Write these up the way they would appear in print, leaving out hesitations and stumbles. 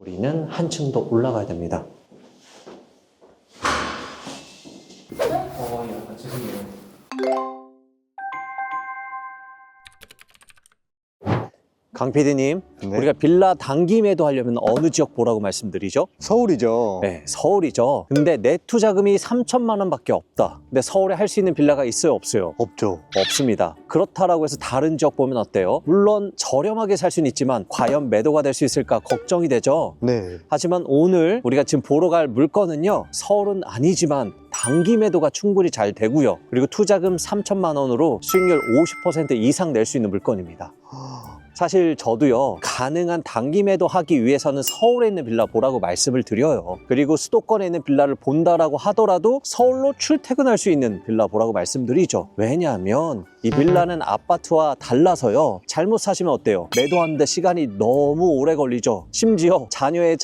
우리는 한층 더 올라가야 됩니다. 약간 죄송해요. 강 PD님, 네. 우리가 빌라 단기 매도하려면 어느 지역 보라고 말씀드리죠? 서울이죠. 네, 서울이죠. 근데 내 투자금이 3천만 원밖에 없다. 근데 서울에 할 수 있는 빌라가 있어요, 없어요? 없죠. 없습니다. 그렇다라고 해서 다른 지역 보면 어때요? 물론 저렴하게 살 수는 있지만 과연 매도가 될 수 있을까 걱정이 되죠. 네. 하지만 오늘 우리가 지금 보러 갈 물건은요, 서울은 아니지만 단기 매도가 충분히 잘 되고요. 그리고 투자금 3천만 원으로 수익률 50% 이상 낼 수 있는 물건입니다. 사실 저도요, 가능한 단기 매도하기 위해서는 서울에 있는 빌라 보라고 말씀을 드려요. 그리고 수도권에 있는 빌라를 본다라고 하더라도 서울로 출퇴근할 수 있는 빌라 보라고 말씀드리죠. 왜냐하면 이 빌라는 아파트와 달라서요, 잘못 사시면 어때요? 매도하는데 시간이 너무 오래 걸리죠. 심지어 자녀의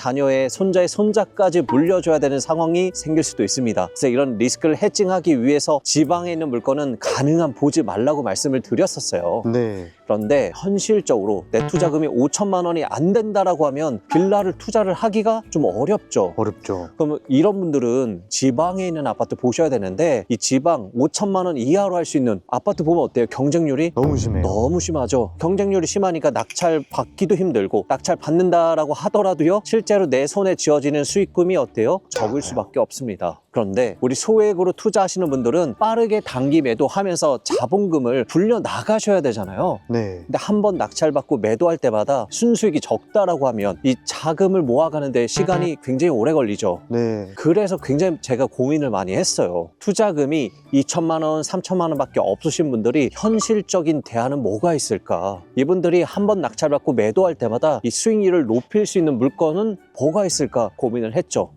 손자의 손자까지 물려줘야 되는 상황이 생길 수도 있습니다. 그래서 이런 리스크를 해칭하기 위해서 지방에 있는 물건은 가능한 보지 말라고 말씀을 드렸었어요. 네. 그런데 현실적으로 내 투자금이 5천만 원이 안 된다라고 하면 빌라를 투자를 하기가 좀 어렵죠. 어렵죠. 그럼 이런 분들은 지방에 있는 아파트 보셔야 되는데, 이 지방 5천만 원 이하로 할 수 있는 아파트 보면 어때요? 경쟁률이 너무 심해요. 너무 심하죠. 경쟁률이 심하니까 낙찰 받기도 힘들고, 낙찰 받는다라고 하더라도요, 실제로 내 손에 쥐어지는 수익금이 어때요? 적을 수밖에 없습니다. 그런데 우리 소액으로 투자하시는 분들은 빠르게 단기 매도하면서 자본금을 불려 나가셔야 되잖아요. 네. 근데 한 번 낙찰받고 매도할 때마다 순수익이 적다라고 하면 이 자금을 모아가는데 시간이 굉장히 오래 걸리죠. 네. 그래서 굉장히 제가 고민을 많이 했어요. 투자금이 2천만 원, 3천만 원밖에 없으신 분들이 현실적인 대안은 뭐가 있을까? 이분들이 한 번 낙찰받고 매도할 때마다 이 수익률을 높일 수 있는 물건은 뭐가 있을까 고민을 했죠.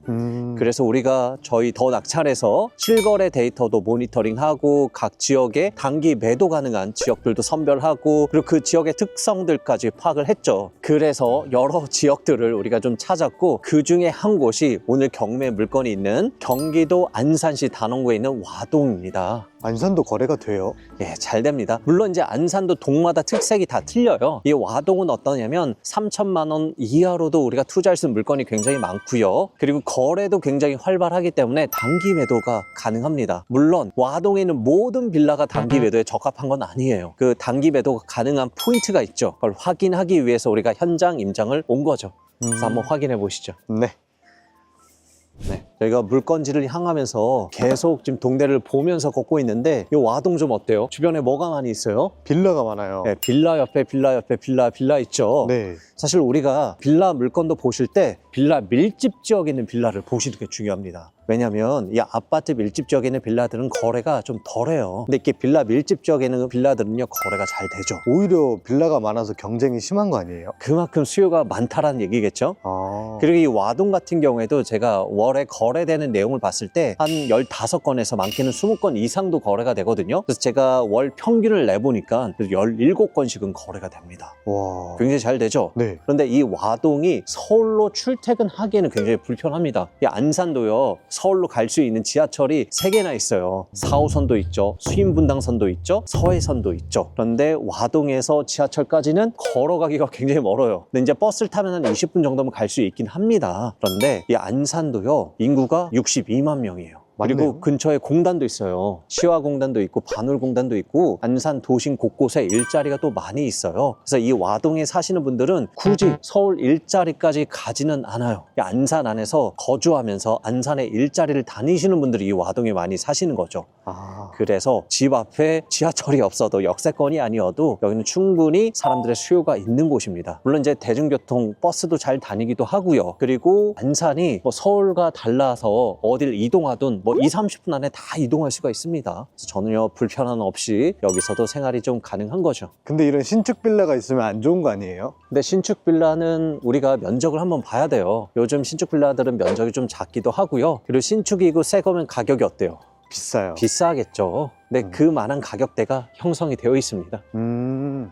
그래서 우리가 저희 더 낙찰에서 실거래 데이터도 모니터링하고 각 지역에 단기 매도 가능한 지역들도 선별하고, 그리고 그 지역의 특성들까지 파악을 했죠. 그래서 여러 지역들을 우리가 좀 찾았고, 그 중에 한 곳이 오늘 경매 물건이 있는 경기도 안산시 단원구에 있는 와동입니다. 안산도 거래가 돼요? 예, 잘 됩니다. 물론 이제 안산도 동마다 특색이 다 틀려요. 이 와동은 어떠냐면 3천만 원 이하로도 우리가 투자할 수 있는 물건이 굉장히 많고요. 그리고 거래도 굉장히 활발하기 때문에 단기 매도가 가능합니다. 물론 와동에 있는 모든 빌라가 단기 매도에 적합한 건 아니에요. 그 단기 매도가 가능한 포인트가 있죠. 그걸 확인하기 위해서 우리가 현장 임장을 온 거죠. 그래서 한번 확인해 보시죠. 네. 네, 저희가 물건지를 향하면서 계속 지금 동네를 보면서 걷고 있는데, 이 와동 좀 어때요? 주변에 뭐가 많이 있어요? 빌라가 많아요. 네, 빌라 옆에 빌라 있죠. 네. 사실 우리가 빌라 물건도 보실 때 빌라 밀집 지역에 있는 빌라를 보시는 게 중요합니다. 왜냐면 이 아파트 밀집 지역에 있는 빌라들은 거래가 좀 덜해요. 근데 이렇게 빌라 밀집 지역에 있는 빌라들은요, 거래가 잘 되죠. 오히려 빌라가 많아서 경쟁이 심한 거 아니에요? 그만큼 수요가 많다라는 얘기겠죠. 그리고 이 와동 같은 경우에도 제가 월에 거래되는 내용을 봤을 때 한 15건에서 많게는 20건 이상도 거래가 되거든요. 그래서 제가 월 평균을 내보니까 17건씩은 거래가 됩니다. 와. 굉장히 잘 되죠. 네. 그런데 이 와동이 서울로 출퇴근하기에는 굉장히 불편합니다. 이 안산도요, 서울로 갈 수 있는 지하철이 3개나 있어요. 4호선도 있죠, 수인분당선도 있죠, 서해선도 있죠. 그런데 와동에서 지하철까지는 걸어가기가 굉장히 멀어요. 근데 이제 버스를 타면 한 20분 정도면 갈 수 있긴 합니다. 그런데 이 안산도요, 인구가 62만 명이에요. 그리고 맞네요. 근처에 공단도 있어요. 시화공단도 있고 반울공단도 있고, 안산 도심 곳곳에 일자리가 또 많이 있어요. 그래서 이 와동에 사시는 분들은 굳이 서울 일자리까지 가지는 않아요. 이 안산 안에서 거주하면서 안산에 일자리를 다니시는 분들이 이 와동에 많이 사시는 거죠. 그래서 집 앞에 지하철이 없어도, 역세권이 아니어도 여기는 충분히 사람들의 수요가 있는 곳입니다. 물론 이제 대중교통 버스도 잘 다니기도 하고요. 그리고 안산이 뭐 서울과 달라서 어딜 이동하든 뭐 20-30분 안에 다 이동할 수가 있습니다. 그래서 저는요, 불편함 없이 여기서도 생활이 좀 가능한 거죠. 근데 이런 신축 빌라가 있으면 안 좋은 거 아니에요? 근데 신축 빌라는 우리가 면적을 한번 봐야 돼요. 요즘 신축 빌라들은 면적이 좀 작기도 하고요. 그리고 신축이고 새 거면 가격이 어때요? 비싸요. 비싸겠죠. 근데 그만한 가격대가 형성이 되어 있습니다.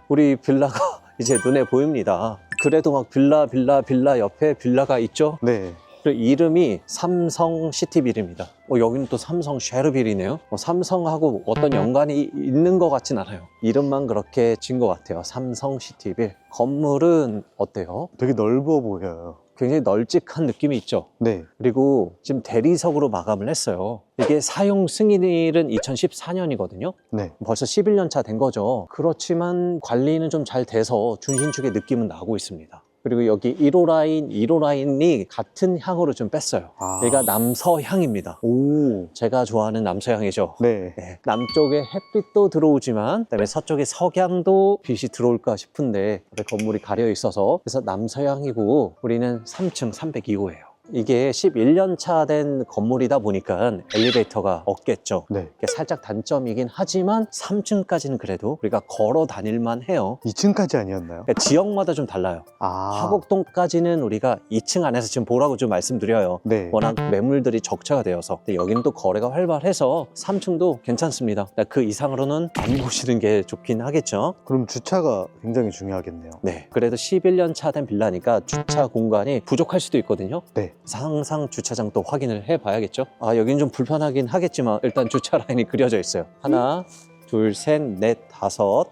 우리 빌라가 이제 눈에 보입니다. 그래도 막 빌라 옆에 빌라가 있죠. 네. 그리고 이름이 삼성 시티빌입니다. 여기는 또 삼성 쉐르빌이네요. 삼성하고 어떤 연관이 있는 것 같진 않아요. 이름만 그렇게 진 것 같아요. 삼성 시티빌. 건물은 어때요? 되게 넓어 보여요. 굉장히 널찍한 느낌이 있죠. 네. 그리고 지금 대리석으로 마감을 했어요. 이게 사용 승인일은 2014년이거든요. 네. 벌써 11년 차 된 거죠. 그렇지만 관리는 좀 잘 돼서 준신축의 느낌은 나고 있습니다. 그리고 여기 1호 라인, 2호 라인이 같은 향으로 좀 뺐어요. 아. 얘가 남서향입니다. 오. 제가 좋아하는 남서향이죠. 네. 네, 남쪽에 햇빛도 들어오지만 그다음에 서쪽에 석양도 빛이 들어올까 싶은데 앞에 건물이 가려 있어서 그래서 남서향이고 우리는 3층 302호예요. 이게 11년 차 된 건물이다 보니까 엘리베이터가 없겠죠. 네. 이게 살짝 단점이긴 하지만 3층까지는 그래도 우리가 걸어 다닐만 해요. 2층까지 아니었나요? 그러니까 지역마다 좀 달라요. 아. 화곡동까지는 우리가 2층 안에서 지금 보라고 좀 말씀드려요. 네. 워낙 매물들이 적차가 되어서. 근데 여기는 또 거래가 활발해서 3층도 괜찮습니다. 그 이상으로는 안 보시는 게 좋긴 하겠죠. 그럼 주차가 굉장히 중요하겠네요. 네. 그래도 11년 차 된 빌라니까 주차 공간이 부족할 수도 있거든요. 네. 항상 주차장 또 확인을 해봐야겠죠. 아, 여긴 좀 불편하긴 하겠지만 일단 주차 라인이 그려져 있어요. 하나, 둘, 셋, 넷, 다섯,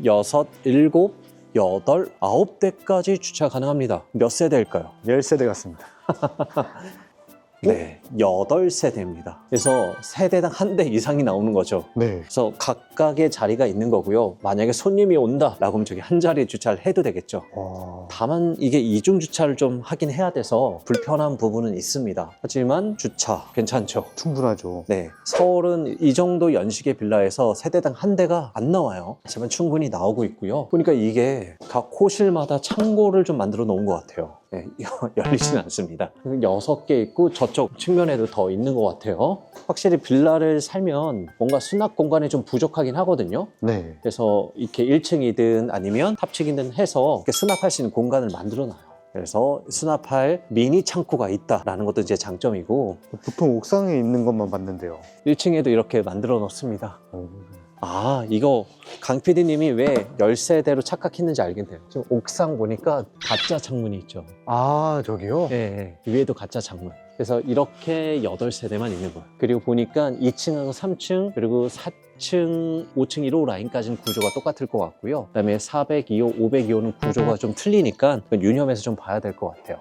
여섯, 일곱, 여덟, 9대까지 주차 가능합니다. 몇 세대일까요? 10세대 같습니다. 네, 8세대입니다. 그래서 세대당 한 대 이상이 나오는 거죠. 네. 그래서 각각의 자리가 있는 거고요. 만약에 손님이 온다라고 하면 저기 한 자리에 주차를 해도 되겠죠. 다만 이게 이중 주차를 좀 하긴 해야 돼서 불편한 부분은 있습니다. 하지만 주차 괜찮죠. 충분하죠. 네, 서울은 이 정도 연식의 빌라에서 세대당 한 대가 안 나와요. 하지만 충분히 나오고 있고요. 보니까 이게 각 호실마다 창고를 좀 만들어 놓은 것 같아요. 네, 열리지는 않습니다. 6개 있고 저쪽 측면에도 더 있는 것 같아요. 확실히 빌라를 살면 뭔가 수납 공간이 좀 부족하긴 하거든요. 네. 그래서 이렇게 1층이든 아니면 탑층이든 해서 이렇게 수납할 수 있는 공간을 만들어 놔요. 그래서 수납할 미니 창고가 있다라는 것도 이제 장점이고, 보통 옥상에 있는 것만 봤는데요. 1층에도 이렇게 만들어 놓습니다. 아, 이거 강 PD님이 왜 10세대로 착각했는지 알겠네요. 지금 옥상 보니까 가짜 창문이 있죠. 아, 저기요? 네, 위에도 가짜 창문. 그래서 이렇게 8세대만 있는 거예요. 그리고 보니까 2층하고 3층 그리고 4층, 5층 1호 라인까지는 구조가 똑같을 것 같고요. 그다음에 402호, 502호는 구조가 좀 틀리니까 유념해서 좀 봐야 될 것 같아요.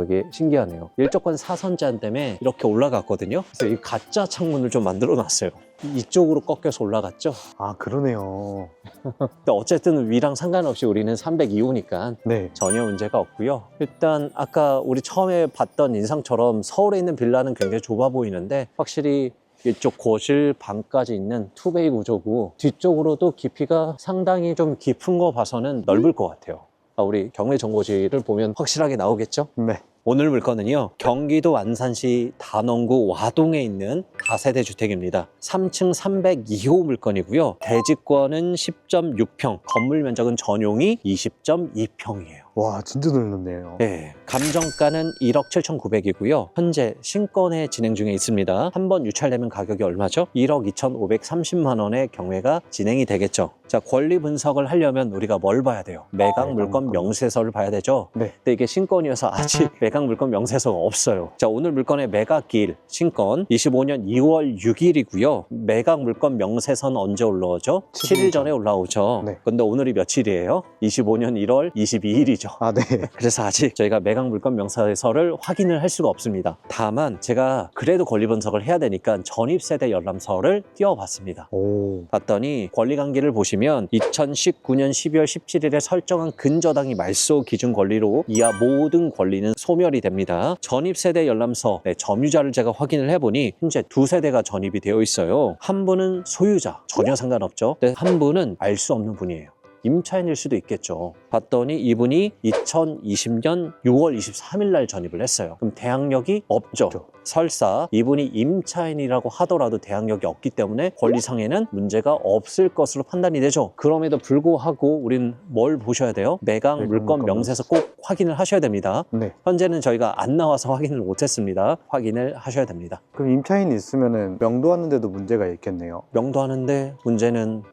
이게 신기하네요. 일조권 사선제한 때문에 이렇게 올라갔거든요. 그래서 이 가짜 창문을 좀 만들어 놨어요. 이쪽으로 꺾여서 올라갔죠. 아, 그러네요. 근데 어쨌든 위랑 상관없이 우리는 302호니까 네. 전혀 문제가 없고요. 일단 아까 우리 처음에 봤던 인상처럼 서울에 있는 빌라는 굉장히 좁아 보이는데 확실히 이쪽 거실 방까지 있는 투베이 구조고 뒤쪽으로도 깊이가 상당히 좀 깊은 거 봐서는 넓을 것 같아요. 우리 경매정보지를 보면 확실하게 나오겠죠? 네. 오늘 물건은요, 경기도 안산시 단원구 와동에 있는 다세대 주택입니다. 3층 302호 물건이고요. 대지권은 10.6평, 건물 면적은 전용이 20.2평이에요. 와, 진짜 넓네요. 네, 감정가는 1억 7,900이고요. 현재 신권에 진행 중에 있습니다. 한 번 유찰되면 가격이 얼마죠? 1억 2,530만 원의 경매가 진행이 되겠죠. 자, 권리 분석을 하려면 우리가 뭘 봐야 돼요? 매각 물건 명세서를 봐야 되죠. 네. 근데 이게 신권이어서 아직 매각 물건 명세서가 없어요. 자, 오늘 물건의 매각일 신권 25년 2월 6일이고요. 매각 물건 명세서는 언제 올라오죠? 7일 전에 올라오죠. 네. 근데 오늘이 며칠이에요? 25년 1월 22일이죠. 아, 네. 그래서 아직 저희가 매각 물건 명세서를 확인을 할 수가 없습니다. 다만 제가 그래도 권리 분석을 해야 되니까 전입세대 열람서를 띄워봤습니다. 오. 봤더니 권리관계를 보시면 2019년 12월 17일에 설정한 근저당이 말소 기준 권리로 이하 모든 권리는 소멸이 됩니다. 전입세대 열람서 점유자를 제가 확인을 해보니 현재 2세대가 전입이 되어 있어요. 한 분은 소유자, 전혀 상관없죠. 근데 한 분은 알 수 없는 분이에요. 임차인일 수도 있겠죠. 봤더니 이분이 2020년 6월 23일 날 전입을 했어요. 그럼 대항력이 없죠. 설사 이분이 임차인이라고 하더라도 대항력이 없기 때문에 권리상에는 문제가 없을 것으로 판단이 되죠. 그럼에도 불구하고 우리는 뭘 보셔야 돼요? 매각 물건 명세서 꼭 확인을 하셔야 됩니다. 네. 현재는 저희가 안 나와서 확인을 못했습니다. 확인을 하셔야 됩니다. 그럼 임차인이 있으면은 명도하는데도 문제가 있겠네요. 명도하는데 문제는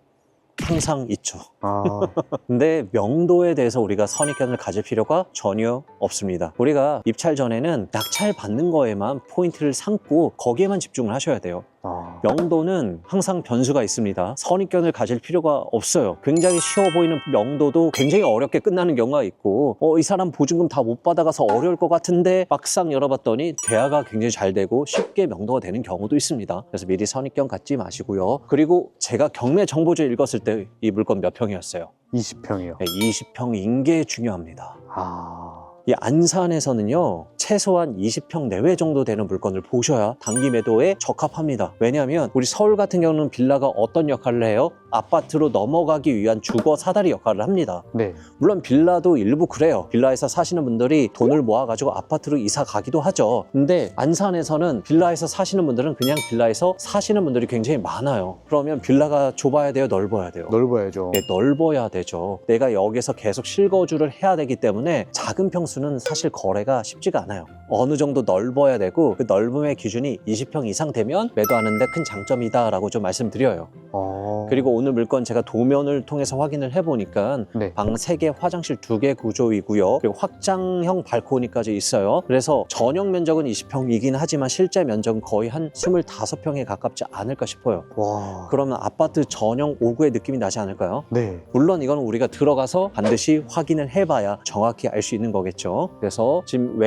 항상 있죠. 아. 근데 명도에 대해서 우리가 선입견을 가질 필요가 전혀 없습니다. 우리가 입찰 전에는 낙찰 받는 거에만 포인트를 삼고 거기에만 집중을 하셔야 돼요. 명도는 항상 변수가 있습니다. 선입견을 가질 필요가 없어요. 굉장히 쉬워 보이는 명도도 굉장히 어렵게 끝나는 경우가 있고 이 사람 보증금 다 못 받아가서 어려울 것 같은데 막상 열어봤더니 대화가 굉장히 잘 되고 쉽게 명도가 되는 경우도 있습니다. 그래서 미리 선입견 갖지 마시고요. 그리고 제가 경매 정보지 읽었을 때 이 물건 몇 평이었어요? 20평이요. 20평인 게 중요합니다. 아, 이 안산에서는요, 최소한 20평 내외 정도 되는 물건을 보셔야 단기 매도에 적합합니다. 왜냐하면 우리 서울 같은 경우는 빌라가 어떤 역할을 해요? 아파트로 넘어가기 위한 주거 사다리 역할을 합니다. 네. 물론 빌라도 일부 그래요. 빌라에서 사시는 분들이 돈을 모아가지고 아파트로 이사 가기도 하죠. 근데 안산에서는 빌라에서 사시는 분들은 그냥 빌라에서 사시는 분들이 굉장히 많아요. 그러면 빌라가 좁아야 돼요? 넓어야 돼요? 넓어야죠. 네, 넓어야 되죠. 내가 여기서 계속 실거주를 해야 되기 때문에 작은 평수는 사실 거래가 쉽지가 않아요. 어느 정도 넓어야 되고 그 넓음의 기준이 20평 이상 되면 매도하는데 큰 장점이다 라고 좀 말씀드려요. 그리고 오늘 물건 제가 도면을 통해서 확인을 해보니까 네. 방 3개, 화장실 2개 구조이고요. 그리고 확장형 발코니까지 있어요. 그래서 전용 면적은 20평이긴 하지만 실제 면적은 거의 한 25평에 가깝지 않을까 싶어요. 와. 그러면 아파트 전용 5구의 느낌이 나지 않을까요? 네. 물론 이건 우리가 들어가서 반드시 확인을 해봐야 정확히 알 수 있는 거겠죠. 그래서 지금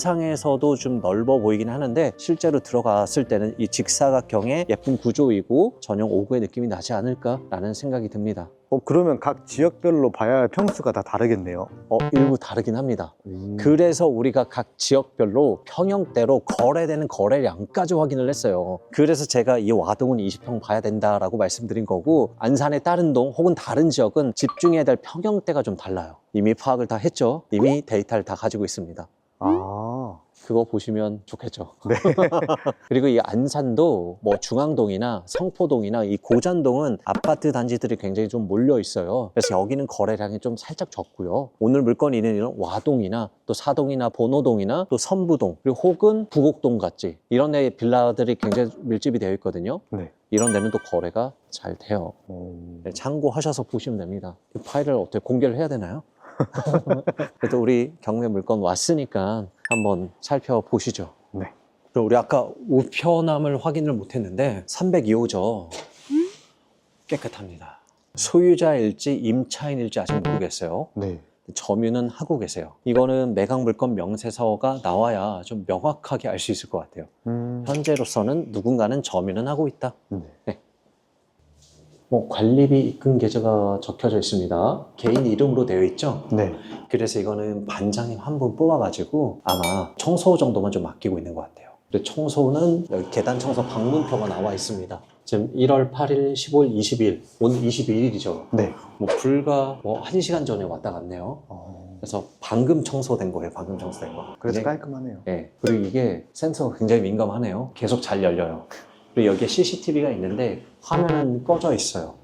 외관상에서도 좀 넓어 보이긴 하는데 실제로 들어갔을 때는 이 직사각형의 예쁜 구조이고 전용 5구의 느낌이 나지 않을까라는 생각이 듭니다. 그러면 각 지역별로 봐야 할 평수가 다 다르겠네요. 일부 다르긴 합니다. 그래서 우리가 각 지역별로 평형대로 거래되는 거래량까지 확인을 했어요. 그래서 제가 이 와동은 20평 봐야 된다라고 말씀드린 거고 안산의 다른 동 혹은 다른 지역은 집중해야 될 평형대가 좀 달라요. 이미 파악을 다 했죠. 이미 데이터를 다 가지고 있습니다. 아, 그거 보시면 좋겠죠. 네. 그리고 이 안산도 뭐 중앙동이나 성포동이나 이 고잔동은 아파트 단지들이 굉장히 좀 몰려 있어요. 그래서 여기는 거래량이 좀 살짝 적고요. 오늘 물건이 있는 이런 와동이나 또 사동이나 번호동이나 또 선부동 그리고 혹은 부곡동 같이 이런 데 빌라들이 굉장히 밀집이 되어 있거든요. 네. 이런 데는 또 거래가 잘 돼요. 네, 참고하셔서 보시면 됩니다. 이 파일을 어떻게 공개를 해야 되나요? 그래도 우리 경매 물건 왔으니까 한번 살펴보시죠. 네. 그리고 우리 아까 우편함을 확인을 못했는데 302호죠. 깨끗합니다. 소유자일지 임차인일지 아직 모르겠어요. 네. 점유는 하고 계세요. 이거는 매각 물건 명세서가 나와야 좀 명확하게 알 수 있을 것 같아요. 현재로서는 누군가는 점유는 하고 있다. 네. 관리비 입금 계좌가 적혀져 있습니다. 개인 이름으로 되어 있죠? 네. 그래서 이거는 반장님 한 분 뽑아가지고 아마 청소 정도만 좀 맡기고 있는 것 같아요. 그리고 청소는 여기 계단 청소 방문표가 나와 있습니다. 지금 1월 8일, 15일, 20일, 오늘 21일이죠. 네. 불과 1시간 전에 왔다 갔네요. 그래서 방금 청소된 거예요. 방금 청소된 거. 그래서 굉장히- 깔끔하네요. 네. 그리고 이게 센서가 굉장히 민감하네요. 계속 잘 열려요. 그리고 여기에 CCTV가 있는데 화면은 꺼져 있어요.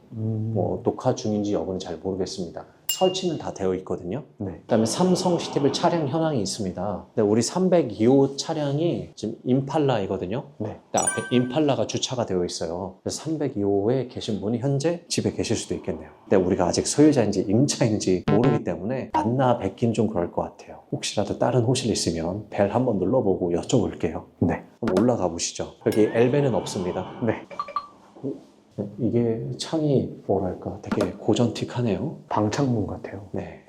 녹화 중인지 여부는 잘 모르겠습니다. 설치는 다 되어 있거든요. 네. 그다음에 삼성 CCTV 차량 현황이 있습니다. 근데 우리 302호 차량이 지금 임팔라이거든요. 네. 근데 앞에 임팔라가 주차가 되어 있어요. 그래서 302호에 계신 분이 현재 집에 계실 수도 있겠네요. 근데 우리가 아직 소유자인지 임차인지 모르기 때문에 만나 뵙긴 좀 그럴 것 같아요. 혹시라도 다른 호실 있으면 벨 한번 눌러보고 여쭤볼게요. 네. 한번 올라가 보시죠. 여기 엘베는 없습니다. 네. 이게 창이 뭐랄까 되게 고전틱하네요. 방창문 같아요. 네.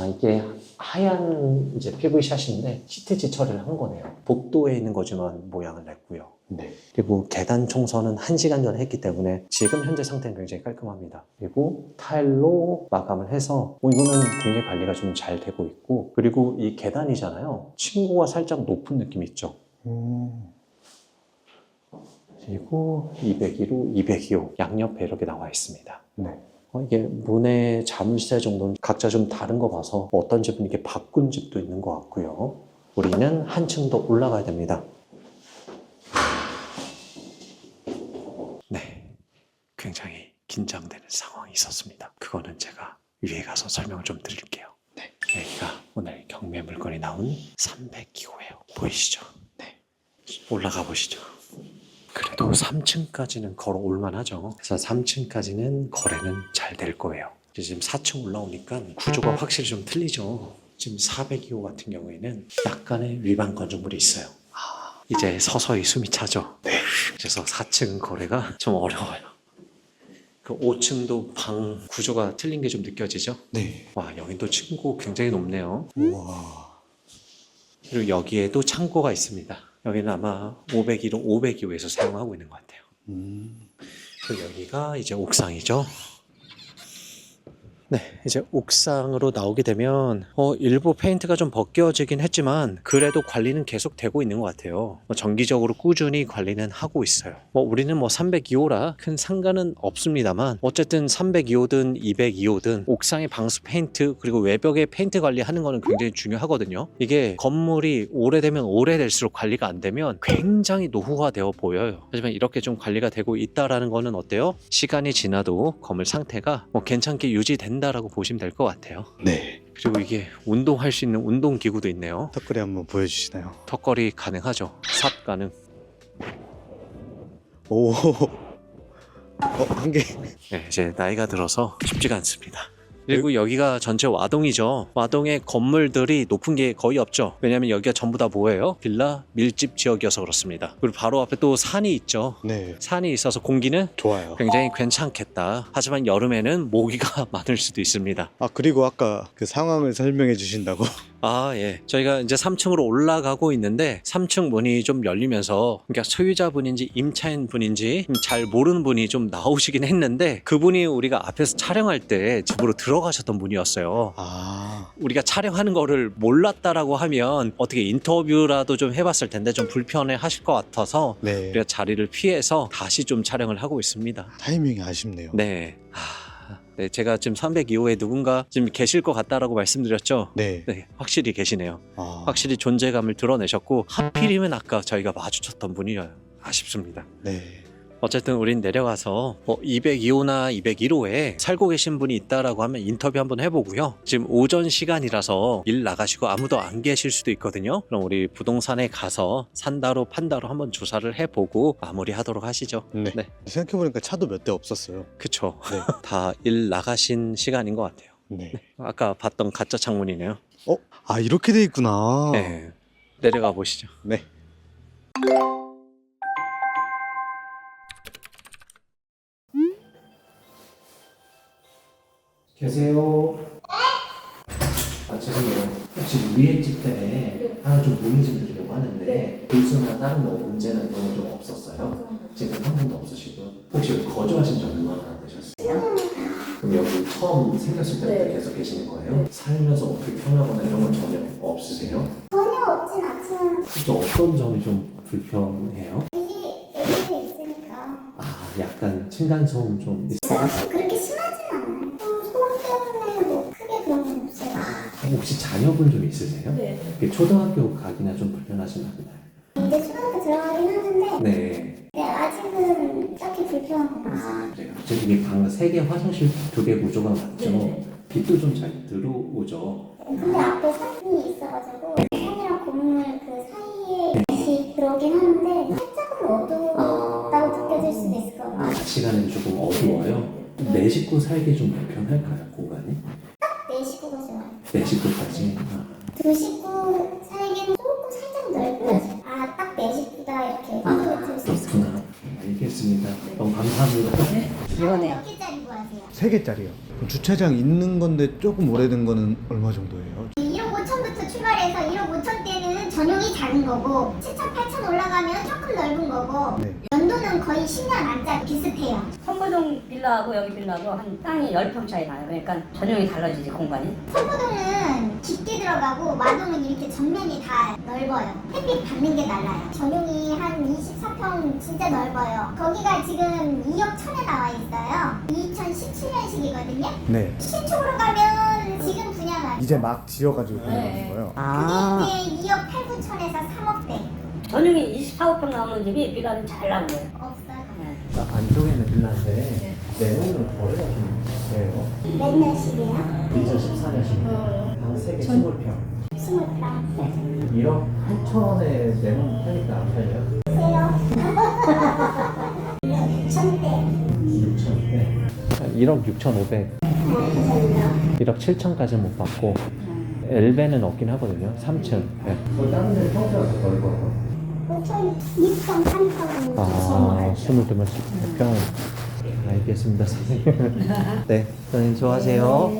이게 하얀 이제 PV샷인데 시트지 처리를 한 거네요. 복도에 있는 거지만 모양을 냈고요. 네. 그리고 계단 청소는 1시간 전에 했기 때문에 지금 현재 상태는 굉장히 깔끔합니다. 그리고 타일로 마감을 해서 이거는 굉장히 관리가 좀 잘 되고 있고 그리고 이 계단이잖아요. 층고가 살짝 높은 느낌이 있죠. 그리고 201호, 202호 양옆에 이렇게 나와 있습니다. 네. 이게 문의 자물쇠 정도는 각자 좀 다른 거 봐서 어떤 집은 이렇게 바꾼 집도 있는 것 같고요. 우리는 한층 더 올라가야 됩니다. 네, 굉장히 긴장되는 상황이 있었습니다. 그거는 제가 위에 가서 설명을 좀 드릴게요. 네, 여기가 오늘 경매 물건이 나온 302호예요. 보이시죠? 네, 올라가 보시죠. 그래도 3층까지는 걸어올 만하죠. 그래서 3층까지는 거래는 잘 될 거예요. 지금 4층 올라오니까 구조가 확실히 좀 틀리죠. 지금 402호 같은 경우에는 약간의 위반 건조물이 있어요. 이제 서서히 숨이 차죠. 네. 그래서 4층 거래가 좀 어려워요. 그 5층도 방 구조가 틀린 게 좀 느껴지죠? 네. 와, 여긴 또 층고 굉장히 높네요. 우와. 그리고 여기에도 창고가 있습니다. 여기는 아마 501호, 502호에서 사용하고 있는 것 같아요. 그리고 여기가 이제 옥상이죠. 네, 이제 옥상으로 나오게 되면 일부 페인트가 좀 벗겨지긴 했지만 그래도 관리는 계속 되고 있는 것 같아요. 정기적으로 꾸준히 관리는 하고 있어요. 우리는 302호라 큰 상관은 없습니다만 어쨌든 302호든 202호든 옥상의 방수 페인트 그리고 외벽에 페인트 관리하는 거는 굉장히 중요하거든요. 이게 건물이 오래되면 오래될수록 관리가 안 되면 굉장히 노후화되어 보여요. 하지만 이렇게 좀 관리가 되고 있다라는 거는 어때요? 시간이 지나도 건물 상태가 괜찮게 유지된다라고 보시면 될 것 같아요. 네. 그리고 이게 운동할 수 있는 운동기구도 있네요. 턱걸이 한번 보여주시나요? 턱걸이 가능하죠. 삽 가능. 오. 한 개. 네, 이제 나이가 들어서 쉽지가 않습니다. 그리고 여기가 전체 와동이죠. 와동의 건물들이 높은 게 거의 없죠. 왜냐하면 여기가 전부 다 뭐예요? 빌라 밀집 지역이어서 그렇습니다. 그리고 바로 앞에 또 산이 있죠. 네. 산이 있어서 공기는 좋아요. 굉장히 괜찮겠다. 하지만 여름에는 모기가 많을 수도 있습니다. 아, 그리고 아까 그 상황을 설명해 주신다고? 아, 예. 저희가 이제 3층으로 올라가고 있는데 3층 문이 좀 열리면서 그러니까 소유자분인지 임차인 분인지 잘 모르는 분이 좀 나오시긴 했는데 그분이 우리가 앞에서 촬영할 때 집으로 들어가셨던 분이었어요. 아. 우리가 촬영하는 거를 몰랐다라고 하면 어떻게 인터뷰라도 좀 해봤을 텐데 좀 불편해 하실 것 같아서 네. 우리가 자리를 피해서 다시 좀 촬영을 하고 있습니다. 타이밍이 아쉽네요. 네. 네, 제가 지금 302호에 누군가 지금 계실 것 같다라고 말씀드렸죠? 네. 네, 확실히 계시네요. 아. 확실히 존재감을 드러내셨고 하필이면 아까 저희가 마주쳤던 분이에요. 아쉽습니다. 네. 어쨌든 우린 내려가서 202호나 201호에 살고 계신 분이 있다라고 하면 인터뷰 한번 해보고요. 지금 오전 시간이라서 일 나가시고 아무도 안 계실 수도 있거든요. 그럼 우리 부동산에 가서 산다로 판다로 한번 조사를 해보고 마무리하도록 하시죠. 네. 네. 생각해보니까 차도 몇 대 없었어요. 그쵸. 네. 다 일 나가신 시간인 것 같아요. 네. 아까 봤던 가짜 창문이네요. 아, 이렇게 돼 있구나. 네. 내려가 보시죠. 네. 계세요. 아, 죄송해요. 혹시 위에 집 때문에 하나 좀 문의 좀 드리려고 하는데 불수나 다른 문제나 이런 거 좀 없었어요? 지금 한 번도 없으시고 혹시 여기 거주하신 지 얼마나 되셨어요? 그럼 여기 처음 생겼을 때부터 계속 계시는 거예요? 살면서 불편하거나 이런 건 전혀 없으세요? 전혀 없진 않지만 혹시 어떤 점이 좀 불편해요? 이게 애기가 있으니까 아, 약간 층간소음 좀 있어요? 그렇게 심하진 않아요. 소음 때문에 뭐 크게 그런 건 없어요. 혹시 자녀분 좀 있으세요? 네. 초등학교 가기나 좀 불편하시나 보나요? 이제 초등학교 들어가긴 하는데 네. 아직은 딱히 불편한 건 없어요. 그래요. 지금 이게 방 3개, 화장실 2개 구조가 맞죠? 빛도 좀 잘 들어오죠? 근데 앞에 산이 있어가지고 산이랑 건물 그 사이에 빛이 들어오긴 하는데 살짝은 어둡다고 느껴질 수도 있을 것 같아요. 시간은 조금 어두워요. 내 식구 살기 좀 불편할까요, 공간이? 내 식구가 좋아요. 내 식구까지? 두 식구 살기는 조금 살짝 넓어요. 딱 내 식구다 이렇게 생각이 들 수 있어요. 그렇구나. 알겠습니다. 너무 감사합니다. 몇 개짜리 구하세요? 3개짜리요. 주차장 있는 건데 조금 오래된 거는 얼마 정도예요? 1억 5천부터 출발해서 1억 5천 대는 전용이 작은 거고 7천 8천 올라가면 조금 넓은 거고 네. 연도는 거의 10년 안짝이 비슷해요. 선무동 빌라하고 여기 빌라하고 한 땅이 10평 차이 나요. 그러니까 전용이 달라지지 공간이. 선무동은 깊게 들어가고 마동은 이렇게 전면이 다 넓어요. 햇빛 받는 게 달라요. 전용이 한 24평 진짜 넓어요. 거기가 지금 2억 천에 나와 있어요. 2017년식이거든요. 네. 신축으로 가면 지금 분양하죠. 이제 막 지어가지고 네. 거예요. 그게 이제 2억 8, 9천에서 3억대. 전용이 24, 5평 나오는 집이 빌라는 잘 나온 거예요. 없어요. 네. 안쪽에는 빌라인데 내부는 거래가 좀 돼요. 몇년씩이에요? 2014년식 방 3개 20평 20평. 1억 8천에 내놓은 편이니까 안 팔려요? 세요? 6천대. 6천인데 1억 6,500 1억 7천까지 못 받고 엘베는 없긴 하거든요. 3층. 네. 다른 데는 평수가 더 넓어요. 2평, 3평. 아, 22평. 알겠습니다, 선생님. 네, 선생님 수고하세요.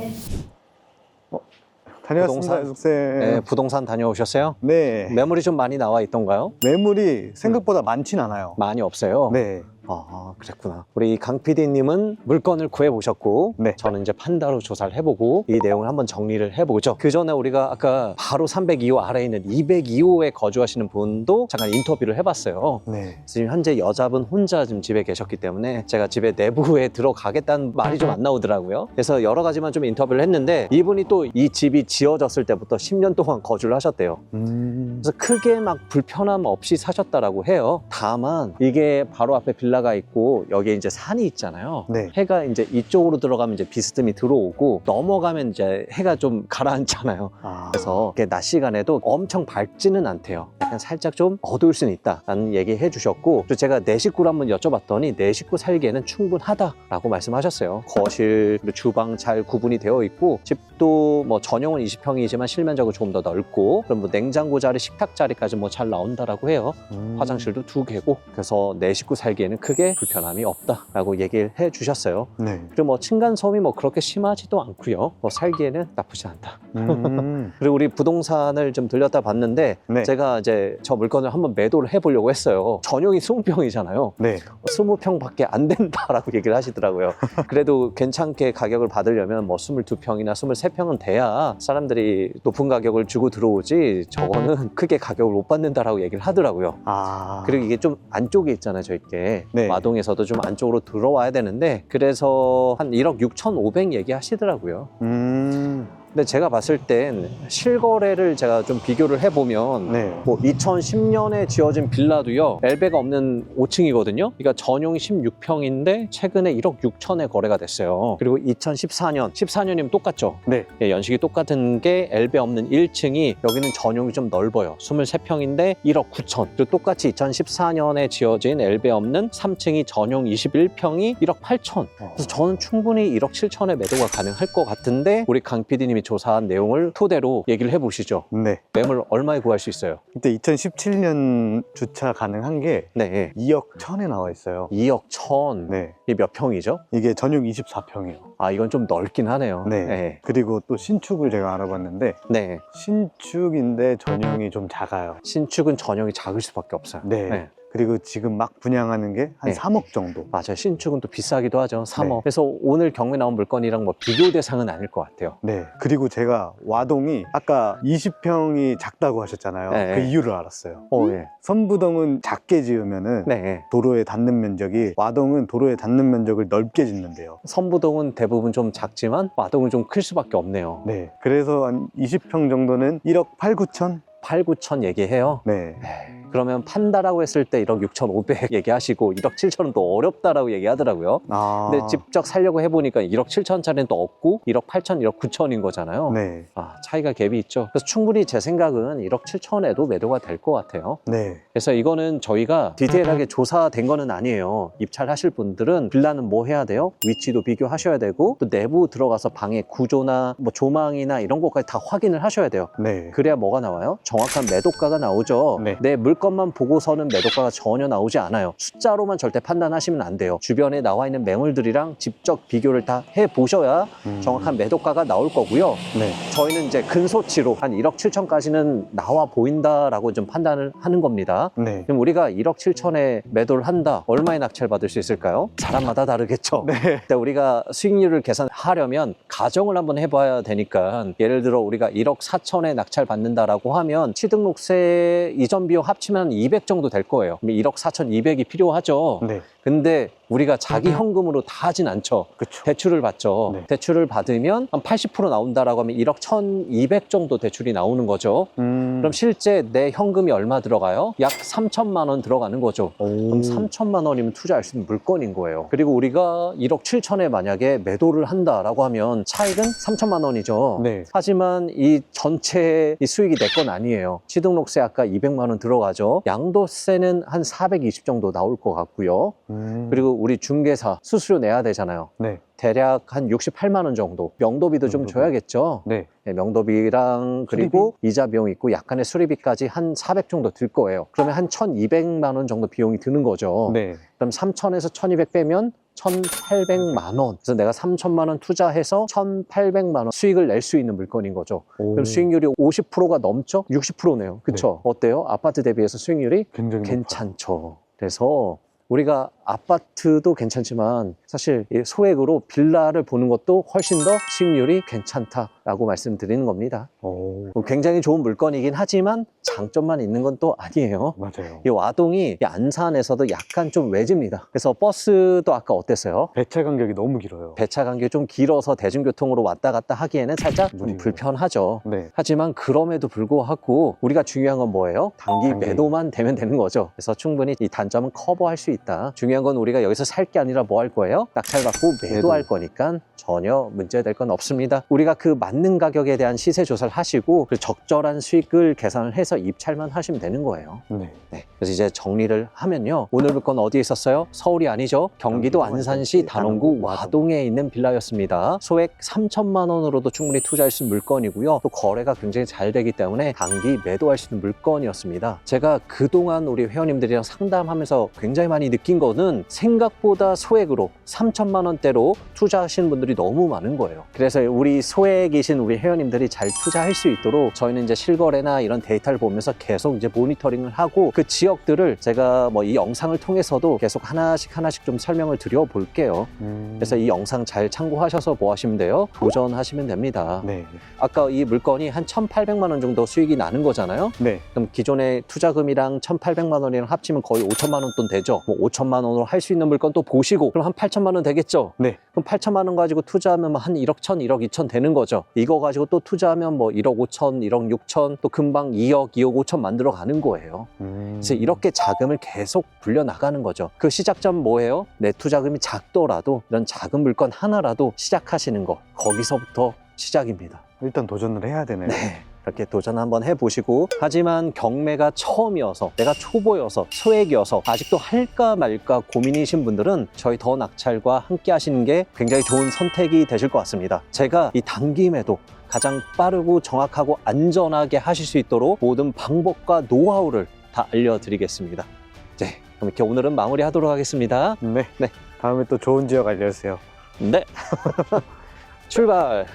다녀왔습니다, 부동산? 선생. 네, 부동산 다녀오셨어요? 네. 매물이 좀 많이 나와 있던가요? 매물이 생각보다 많진 않아요. 많이 없어요? 네. 아, 그랬구나. 우리 강 PD님은 물건을 구해보셨고, 네. 저는 이제 판다로 조사를 해보고, 이 내용을 한번 정리를 해보죠. 그 전에 우리가 아까 바로 302호 아래에 있는 202호에 거주하시는 분도 잠깐 인터뷰를 해봤어요. 네. 지금 현재 여자분 혼자 지금 집에 계셨기 때문에 제가 집에 내부에 들어가겠다는 말이 좀 안 나오더라고요. 그래서 여러 가지만 좀 인터뷰를 했는데, 이분이 또 이 집이 지어졌을 때부터 10년 동안 거주를 하셨대요. 그래서 크게 막 불편함 없이 사셨다라고 해요. 다만 이게 바로 앞에 빌라가 있고 여기에 이제 산이 있잖아요. 네. 해가 이제 이쪽으로 들어가면 이제 비스듬히 들어오고 넘어가면 이제 해가 좀 가라앉잖아요. 아. 그래서 이게 낮 시간에도 엄청 밝지는 않대요. 약간 살짝 좀 어두울 수는 있다라는 얘기 해주셨고, 또 제가 내 식구를 한번 여쭤봤더니 내 식구 살기에는 충분하다라고 말씀하셨어요. 거실, 그리고 주방 잘 구분이 되어 있고, 집도 뭐 전용은 20평이지만 실면적은 조금 더 넓고, 그럼 뭐 냉장고 자리, 식탁 자리까지 뭐 잘 나온다라고 해요. 화장실도 2개고, 그래서 내 식구 살기에는 크게 불편함이 없다라고 얘기를 해주셨어요. 네. 그리고 뭐 층간소음이 뭐 그렇게 심하지도 않고요. 뭐 살기에는 나쁘지 않다. 그리고 우리 부동산을 좀 들렸다 봤는데, 네. 제가 이제 저 물건을 한번 매도를 해보려고 했어요. 전용이 20평이잖아요. 네. 20평밖에 안 된다라고 얘기를 하시더라고요. 그래도 괜찮게 가격을 받으려면 뭐 22평이나 23평은 돼야 사람들이 높은 가격을 주고 들어오지, 저거는 크게 가격을 못 받는다라고 얘기를 하더라고요. 아. 그리고 이게 좀 안쪽에 있잖아요, 저희께. 네. 마동에서도 좀 안쪽으로 들어와야 되는데, 그래서 한 1억 6,500 얘기하시더라고요. 근데 제가 봤을 땐 실거래를 제가 좀 비교를 해보면, 네. 뭐 2010년에 지어진 빌라도요, 엘베가 없는 5층이거든요. 그러니까 전용이 16평인데 최근에 1억 6천에 거래가 됐어요. 그리고 14년이면 똑같죠. 네. 예, 연식이 똑같은 게 엘베 없는 1층이, 여기는 전용이 좀 넓어요. 23평인데 1억 9천. 그리고 똑같이 2014년에 지어진 엘베 없는 3층이 전용 21평이 1억 8천. 그래서 저는 충분히 1억 7천에 매도가 가능할 것 같은데, 우리 강 PD님이 조사한 내용을 토대로 얘기를 해보시죠. 네. 매물 얼마에 구할 수 있어요? 그때 2017년 주차 가능한 게 네, 2억 1천에 나와 있어요. 2억 1천. 네. 이게 몇 평이죠? 이게 전용 24평이에요. 아, 이건 좀 넓긴 하네요. 네. 네. 그리고 또 신축을 제가 알아봤는데, 네. 신축인데 전용이 좀 작아요. 신축은 전용이 작을 수밖에 없어요. 네. 그리고 지금 막 분양하는 게 한 네. 3억 정도. 맞아요. 신축은 또 비싸기도 하죠. 3억. 네. 그래서 오늘 경매 나온 물건이랑 뭐 비교 대상은 아닐 것 같아요. 네. 그리고 제가 와동이 아까 20평이 작다고 하셨잖아요. 네. 그 이유를 알았어요. 예. 선부동은 작게 지으면은 네. 도로에 닿는 면적이, 와동은 도로에 닿는 면적을 넓게 짓는데요. 선부동은 대부분 좀 작지만 와동은 좀 클 수밖에 없네요. 네. 그래서 한 20평 정도는 1억 8, 9천? 8, 9천 얘기해요. 네. 그러면 판다라고 했을 때 1억 6,500 얘기하시고 1억 7천은 또 어렵다라고 얘기하더라고요. 아. 근데 직접 살려고 해보니까 1억 7천짜리는 또 없고 1억 8천, 1억 9천인 거잖아요. 네. 아, 차이가 갭이 있죠. 그래서 충분히 제 생각은 1억 7천에도 매도가 될 것 같아요. 네. 그래서 이거는 저희가 디테일하게 조사된 거는 아니에요. 입찰하실 분들은 빌라는 뭐 해야 돼요? 위치도 비교하셔야 되고, 또 내부 들어가서 방의 구조나 뭐 조망이나 이런 것까지 다 확인을 하셔야 돼요. 네. 그래야 뭐가 나와요? 정확한 매도가가 나오죠. 네. 내 물건만 보고서는 매도가가 전혀 나오지 않아요. 숫자로만 절대 판단하시면 안 돼요. 주변에 나와 있는 매물들이랑 직접 비교를 다 해보셔야 정확한 매도가가 나올 거고요. 네. 저희는 이제 근소치로 한 1억 7천까지는 나와 보인다라고 좀 판단을 하는 겁니다. 네. 그럼 우리가 1억 7천에 매도를 한다. 얼마의 낙찰 받을 수 있을까요? 사람마다 다르겠죠. 네. 근데 우리가 수익률을 계산하려면 가정을 한번 해봐야 되니까, 예를 들어 우리가 1억 4천에 낙찰 받는다라고 하면 취득록세 이전 비용 합치면 200 정도 될 거예요. 그럼 1억 4천 2백이 필요하죠. 네. 근데 우리가 자기 현금으로 다 하진 않죠. 그쵸. 대출을 받죠. 네. 대출을 받으면 한 80% 나온다라고 하면 1억 1,200 정도 대출이 나오는 거죠. 그럼 실제 내 현금이 얼마 들어가요? 약 3천만 원 들어가는 거죠. 그럼 3천만 원이면 투자할 수 있는 물건인 거예요. 그리고 우리가 1억 7천에 만약에 매도를 한다라고 하면 차익은 3천만 원이죠. 네. 하지만 이 전체 이 수익이 내 건 아니에요. 취득록세 아까 200만 원 들어가죠. 양도세는 한 420 정도 나올 것 같고요. 그리고 우리 중개사 수수료 내야 되잖아요. 네. 대략 한 68만 원 정도. 명도비도 좀 명도비. 줘야겠죠. 네. 네, 명도비랑 그리고 이자 비용 있고 약간의 수리비까지 한 400 정도 들 거예요. 그러면 한 1,200만 원 정도 비용이 드는 거죠. 네. 그럼 3,000에서 1,200 빼면 1,800만 원. 그래서 내가 3,000만 원 투자해서 1,800만 원 수익을 낼 수 있는 물건인 거죠. 그럼 수익률이 50%가 넘죠? 60%네요. 그쵸? 어때요? 아파트 대비해서 수익률이 굉장히 괜찮죠. 그래서 우리가 아파트도 괜찮지만 사실 이 소액으로 빌라를 보는 것도 훨씬 더 수익률이 괜찮다라고 말씀드리는 겁니다. 굉장히 좋은 물건이긴 하지만 장점만 있는 건 또 아니에요. 맞아요. 이 와동이 이 안산에서도 약간 좀 외집니다. 그래서 버스도 아까 어땠어요? 배차 간격이 너무 길어요. 배차 간격이 좀 길어서 대중교통으로 왔다 갔다 하기에는 살짝 좀 무리고. 불편하죠. 네. 하지만 그럼에도 불구하고 우리가 중요한 건 뭐예요? 단기 단기. 매도만 되면 되는 거죠. 그래서 충분히 이 단점은 커버할 수 있다. 중요한 건 우리가 여기서 살 게 아니라 뭐 할 거예요? 낙찰 받고 매도할 거니까 전혀 문제될 건 없습니다. 우리가 그 맞는 가격에 대한 시세 조사를 하시고 그 적절한 수익을 계산을 해서 입찰만 하시면 되는 거예요. 네. 네. 그래서 이제 정리를 하면요. 오늘 물건 어디에 있었어요? 서울이 아니죠. 경기도 안산시 단원구 와동에 있는 빌라였습니다. 소액 3천만 원으로도 충분히 투자할 수 있는 물건이고요. 또 거래가 굉장히 잘 되기 때문에 단기 매도할 수 있는 물건이었습니다. 제가 그동안 우리 회원님들이랑 상담하면서 굉장히 많이 느낀 거는 생각보다 소액으로 3천만 원대로 투자하시는 분들이 너무 많은 거예요. 그래서 우리 소액이신 우리 회원님들이 잘 투자할 수 있도록 저희는 이제 실거래나 이런 데이터를 보면서 계속 이제 모니터링을 하고 그 지역들을 제가 뭐 이 영상을 통해서도 계속 하나씩 좀 설명을 드려 볼게요. 그래서 이 영상 잘 참고하셔서 뭐 하시면 돼요? 도전하시면 됩니다. 네. 아까 이 물건이 한 1,800만 원 정도 수익이 나는 거잖아요. 네. 그럼 기존의 투자금이랑 1,800만 원이랑 합치면 거의 5천만 원 돈 되죠. 뭐 5천만 원으로 할 수 있는 물건 또 보시고 그럼 한 8천만 원 되겠죠. 네. 그럼 8천만 원 가지고 투자하면 한 1억 1천, 1억 2천 되는 거죠. 이거 가지고 또 투자하면 뭐 1억 5천, 1억 6천, 또 금방 2억, 2억 5천 만들어 가는 거예요. 그래서 이렇게 자금을 계속 불려 나가는 거죠. 그 시작점 뭐예요? 내 투자금이 작더라도 이런 작은 물건 하나라도 시작하시는 거, 거기서부터 시작입니다. 일단 도전을 해야 되네요. 네. 이렇게 도전 한번 해보시고, 하지만 경매가 처음이어서 내가 초보여서 소액이어서 아직도 할까 말까 고민이신 분들은 저희 더 낙찰과 함께 하시는 게 굉장히 좋은 선택이 되실 것 같습니다. 제가 이 단기 매도 가장 빠르고 정확하고 안전하게 하실 수 있도록 모든 방법과 노하우를 다 알려드리겠습니다. 네, 그럼 이렇게 오늘은 마무리하도록 하겠습니다. 네. 네. 다음에 또 좋은 지역 알려주세요. 네. 출발.